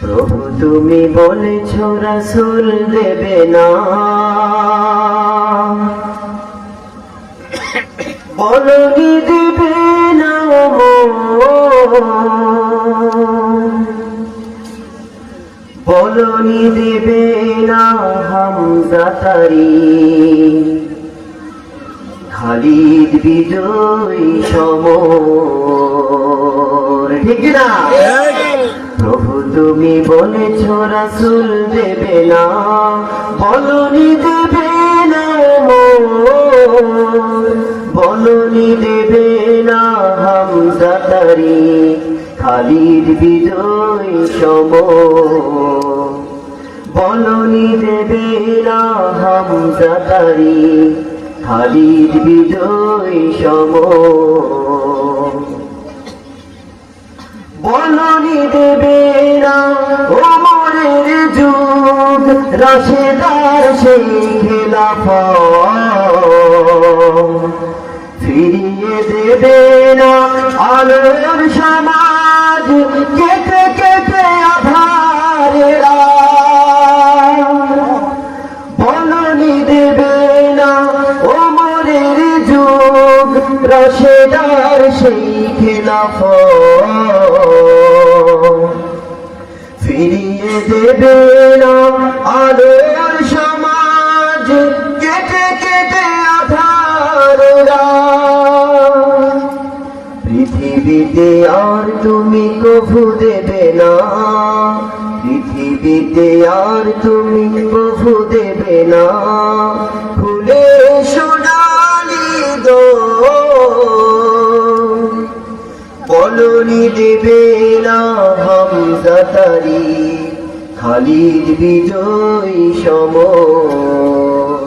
প্রভু তুমি বলেছ রাসূল দেবে না, বলনি দেবে না, বলনি দেবে না হামজা তারি, খালিদ বিজয় সমর। ঠিক না? প্রভু তুমি বলেছ রাসূল দেবে না, বলনি দেবে না, বলনি দেবে না হামজা তারি, খালিদ বিজয় সমর। বলনি দেবে না হামজা তারি, খালিদ বিজয় সমর। বলনি দেবে না ওমরের যুগ, রাশেদার সেই খেলাফত, ফিরিয়ে দেবে না আলোর সমাজ, কেটে কেটে আধারের রাত। বলনি দেবে না ওমরের যুগ, রাশেদার সেই খেলাফত, ফিরিয়ে দেবে না আলোর সমাজ, কেটে কেটে আধারের রাত। পৃথিবীতে আর তুমি কভু দেবে না, পৃথিবীতে আর তুমি কভু দেবে না ফুলে সোনালি দোল। বলনি দেবে না হামজা তারি, খালিদ বিজয় সমর।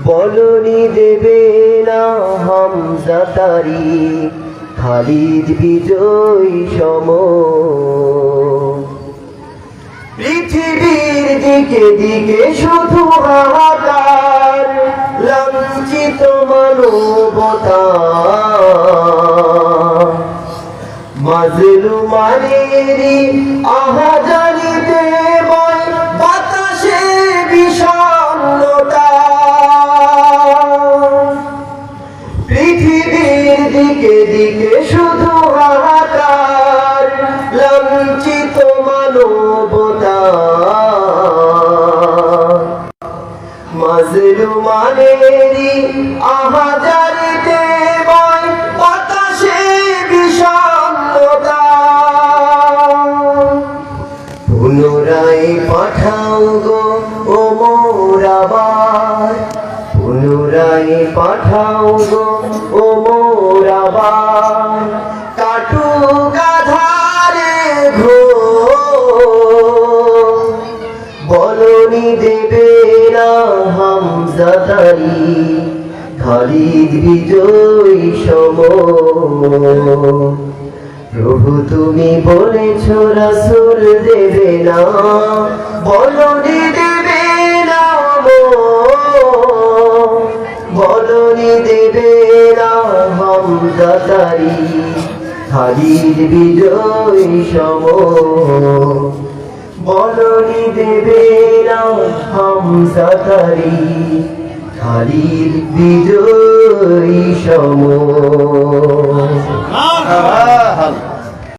বলনি দেবে না হামজা তারি, খালিদ বিজয় সমর। পৃথিবীর দিকে দিকে শুধু হাহাকার, লাঞ্ছিত মানবতা, মাজলুমানেরই আহাজারিতে বয় বাতাসে বিষণ্ণতা। পৃথিবীর দিকে দিকে শুধু হাহাকার, লাঞ্ছিত মানবতা, মাজলুমানেরই আহাজারিতে বয় বাতাসে বিষণ্ণতা। পুনরায় পাঠাও গো ওমর আবার, পুনরায় পাঠাও গো ওমর আবার, কাটুক আধারে ঘোর। বলনি দেবে না হামজা তারি, খালিদ বিজয় সমর। প্রভু তুমি বলেছ রাসূল দেবে না, বলনি দেবে না, বলনি দেবে না হামজা তারি, খালিদ বিজয় সমর। বলনি দেবে না হামজা তারি, খালিদ বিজয় সমর।